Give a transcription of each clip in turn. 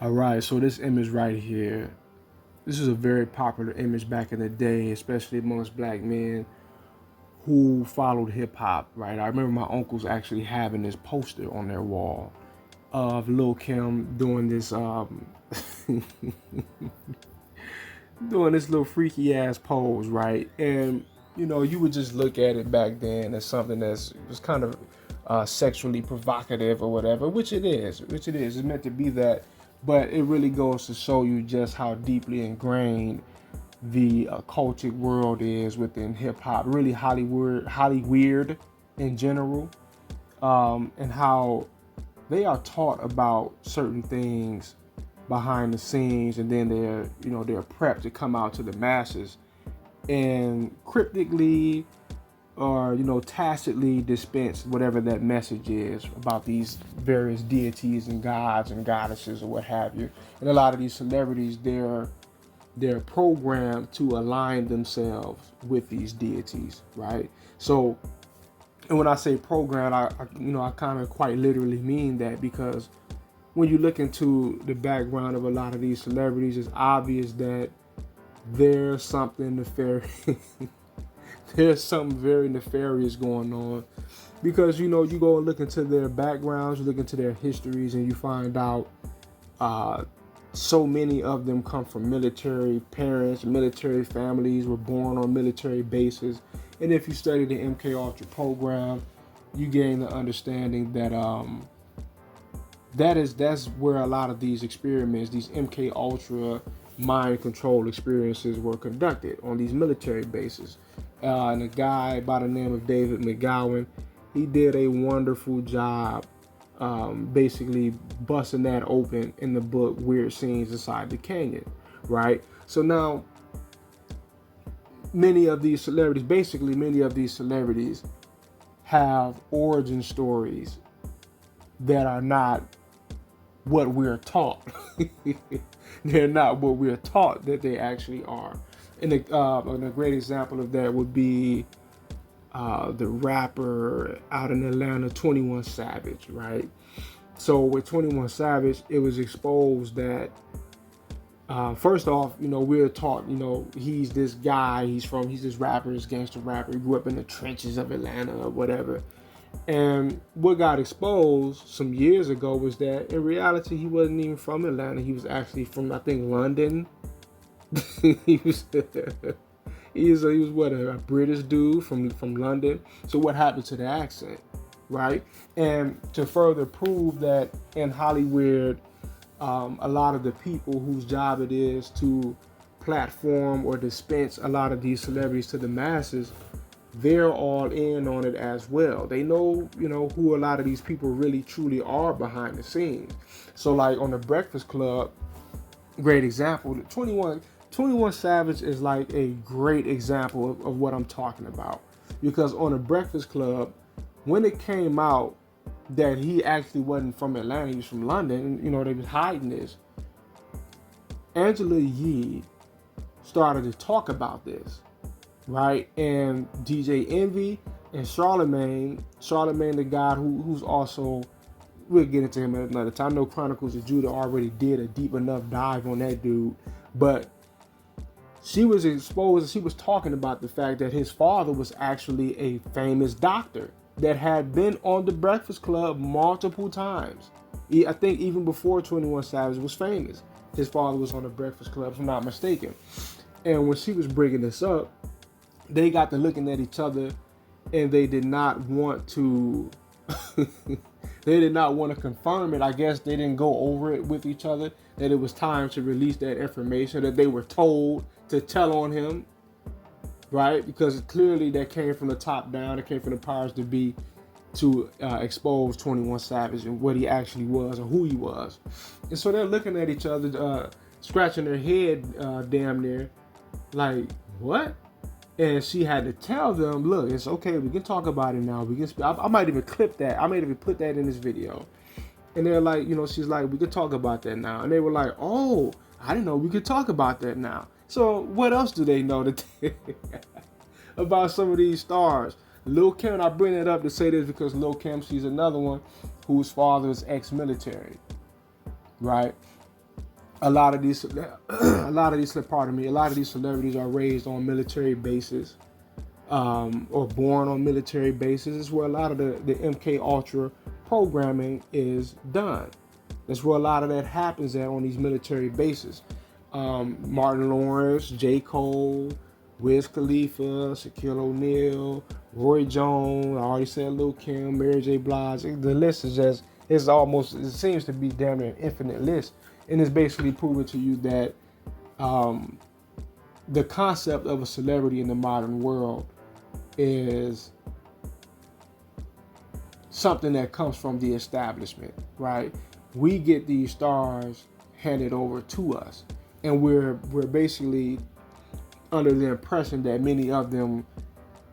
All right, so this image right here, this is a very popular image back in the day, especially amongst black men who followed hip hop, right? I remember my uncles actually having this poster on their wall of Lil Kim doing this doing this little freaky ass pose, right? And you know, you would just look at it back then as something that's was kind of sexually provocative or whatever, which it is, It's meant to be that, but it really goes to show you just how deeply ingrained the cultic world is within hip hop, really Hollywood in general, and how they are taught about certain things behind the scenes, and then they're prepped to come out to the masses and cryptically or tacitly dispense whatever that message is about these various deities and gods and goddesses or what have you. And a lot of these celebrities, they're programmed to align themselves with these deities, right? So, and when I say program, I kind of quite literally mean that, because when you look into the background of a lot of these celebrities, it's obvious that there's something nefarious. There's something very nefarious going on, because you go and look into their backgrounds, you look into their histories, and you find out so many of them come from military parents, military families, were born on military bases. And if you study the MK Ultra program, you gain the understanding that that's where a lot of these experiments, these MK Ultra mind control experiences, were conducted on these military bases. And a guy by the name of David McGowan, he did a wonderful job basically busting that open in the book Weird Scenes Inside the Canyon, right? So now many of these celebrities have origin stories that are not what we're taught. They're not what we're taught that they actually are. And a great example of that would be the rapper out in Atlanta, 21 Savage, right? So with 21 Savage, it was exposed that first off, we're taught, he's this guy, he's this rapper, this gangster rapper, he grew up in the trenches of Atlanta or whatever. And what got exposed some years ago was that in reality, he wasn't even from Atlanta. He was actually from, I think, London. he was he was what, a British dude from London. So what happened to the accent, right? And to further prove that in Hollywood, a lot of the people whose job it is to platform or dispense a lot of these celebrities to the masses, they're all in on it as well. They know, who a lot of these people really truly are behind the scenes. So like on the Breakfast Club, great example, 21 Savage is like a great example of what I'm talking about. Because on the Breakfast Club, when it came out that he actually wasn't from Atlanta, he was from London, they was hiding this, Angela Yee started to talk about this, right? And DJ Envy and Charlemagne, the guy who's also, we'll get into him at another time. I know Chronicles of Judah already did a deep enough dive on that dude, but she was exposed, she was talking about the fact that his father was actually a famous doctor that had been on the Breakfast Club multiple times. I think even before 21 Savage was famous, his father was on the Breakfast Club, if I'm not mistaken. And when she was bringing this up, they got to looking at each other, and they did not want to they did not want to confirm it. I guess they didn't go over it with each other, that it was time to release that information that they were told to tell on him, right? Because clearly that came from the top down, it came from the powers to be, to expose 21 Savage and what he actually was or who he was. And so they're looking at each other, scratching their head damn near, like, what? And she had to tell them, look, it's okay, we can talk about it now. We can. I might even clip that. I might even put that in this video. And they're like, she's like, we could talk about that now. And they were like, oh, I didn't know we could talk about that now. So what else do they know about some of these stars? Lil Kim, I bring it up to say this because Lil Kim, she's another one whose father is ex-military. right? A lot of these celebrities are raised on military bases, or born on military bases. Is where a lot of the MK Ultra programming is done. That's where a lot of that happens at, on these military bases. Martin Lawrence, J. Cole, Wiz Khalifa, Shaquille O'Neal, Roy Jones, I already said Lil Kim, Mary J. Blige. The list is just, it seems to be damn near an infinite list. And it's basically proving to you that the concept of a celebrity in the modern world is something that comes from the establishment, right? We get these stars handed over to us, and we're basically under the impression that many of them,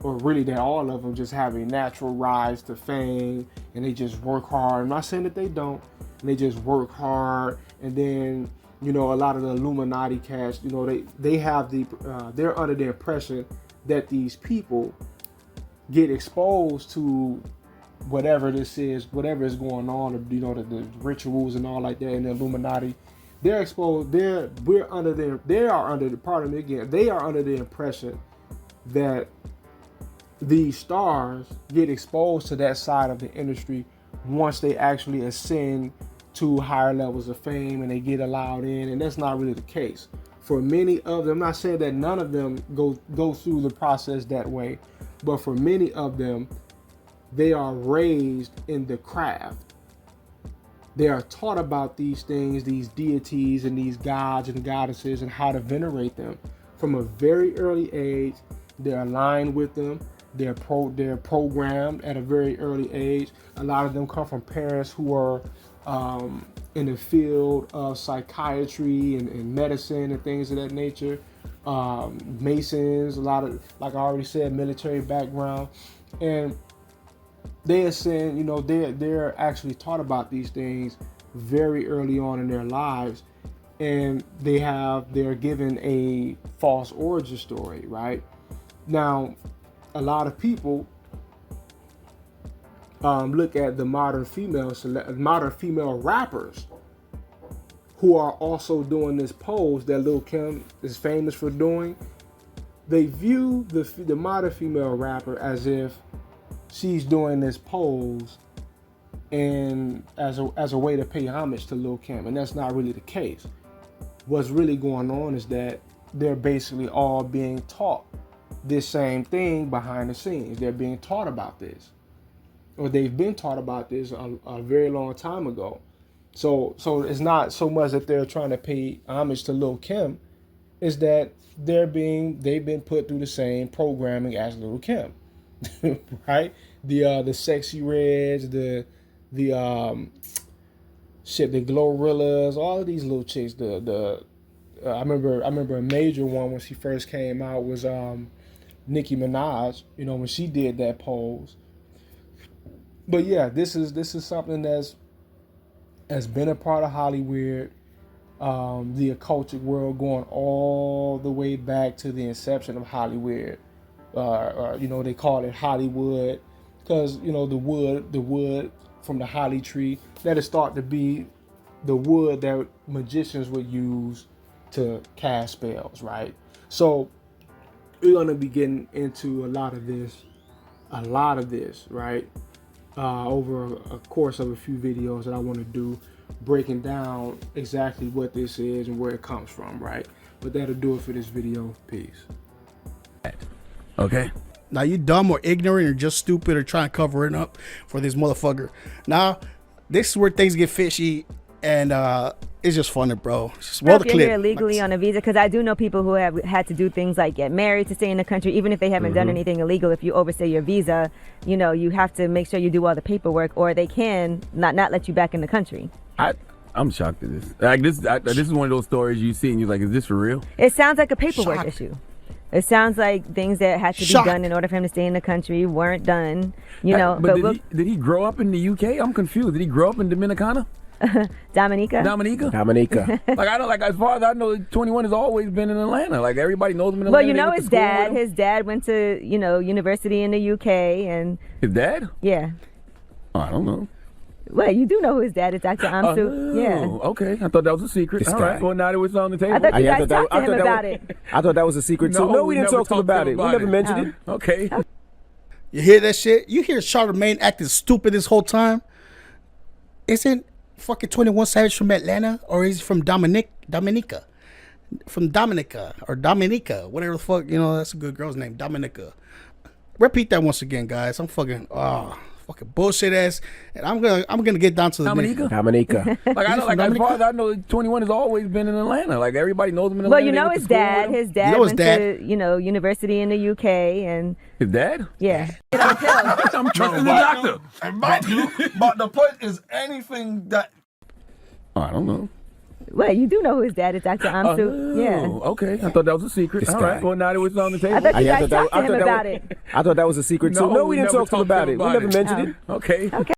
or really that all of them, just have a natural rise to fame, and they just work hard. I'm not saying that they don't. They just work hard, and then, you know, a lot of the Illuminati cast, you know, they have they're under the impression that these people get exposed to whatever this is, whatever is going on, you know, the rituals and all like that in the Illuminati. They're exposed. They are under the impression that these stars get exposed to that side of the industry once they actually ascend to higher levels of fame and they get allowed in, and that's not really the case. For many of them, I'm not saying that none of them go through the process that way, but for many of them, they are raised in the craft. They are taught about these things, these deities and these gods and goddesses, and how to venerate them from a very early age. They're aligned with them. They're programmed at a very early age. A lot of them come from parents who are in the field of psychiatry and medicine and things of that nature. Masons, a lot of, like I already said, military background, and they ascend. You know, they're actually taught about these things very early on in their lives, and they're given a false origin story. Right now, a lot of people look at the modern female rappers who are also doing this pose that Lil Kim is famous for doing. They view the modern female rapper as if she's doing this pose and as a way to pay homage to Lil Kim, and that's not really the case. What's really going on is that they're basically all being taught this same thing behind the scenes. They're being taught about this, or they've been taught about this a very long time ago. So it's not so much that they're trying to pay homage to Lil Kim, is that they've been put through the same programming as Lil Kim, right? The Sexy Reds, the Glorrillas, all of these little chicks. I remember a major one when she first came out was Nicki Minaj. You know, when she did that pose. But yeah, this is something that's been a part of Hollywood, the occultic world, going all the way back to the inception of Hollywood. You know, they call it Hollywood because, you know, the wood from the holly tree, that is thought to be the wood that magicians would use to cast spells, right? So we're gonna be getting into a lot of this, right? Over a course of a few videos that I want to do, breaking down exactly what this is and where it comes from, right? But that'll do it for this video. Peace. Okay. Now you dumb or ignorant or just stupid or trying to cover it up for this motherfucker. Now, this is where things get fishy, and it's just funny, bro. Just roll the clip. You're here illegally on a visa, because I do know people who have had to do things like get married to stay in the country, even if they haven't done anything illegal. If you overstay your visa, you know, you have to make sure you do all the paperwork, or they can not let you back in the country. I'm shocked at this. Like this is one of those stories you see and you're like, is this for real? It sounds like a paperwork issue. It sounds like things that had to be done in order for him to stay in the country weren't done. You know, but did he grow up in the UK? I'm confused. Did he grow up in Dominicana? Dominica. Like I know, like as far as I know, 21 has always been in Atlanta. Like everybody knows him in Atlanta. Well, you know his dad. His dad went to, you know, university in the UK, and his dad. Yeah. Oh, I don't know. Wait, you do know who his dad is, Dr. Amsu? Oh, Yeah. okay. I thought that was a secret. This All guy. right. Well, now that it's on the table. I thought you Yeah, I guys thought that- talked to I him thought that about was- it. I thought that was a secret too. No, No, we we didn't never talk to him talked to about him it. We about never it. mentioned it. Okay. You hear that shit? You hear Charlamagne acting stupid this whole time? Isn't fucking 21 Savage from Atlanta, or is he from Dominica? From Dominica or Dominica, whatever the fuck, you know, that's a good girl's name, Dominica. Repeat that once again, guys. I'm fucking fucking bullshit ass, and I'm gonna get down to the Dominica? Dominica. Like I know, like as Dominica? far as I know, 21 has always been in Atlanta. Like everybody knows him in Well, Atlanta. you They know went to his school with dad. him. His dad You know his went dad? to, university in the UK, and His dad? yeah. I'm trusting the doctor. But the point is, anything that Oh, I don't know. Wait, you do know who his dad is, Dr. Amsu? Oh, Yeah. okay. I thought that was a secret. This All guy. right. Well, now that it's on the table. I thought you Yeah, I guys thought that- talked to I him thought that about was- it. I thought that was a secret too. No, No, we we didn't never talk to him talked to about him it. We about never it. mentioned it. Okay. Okay.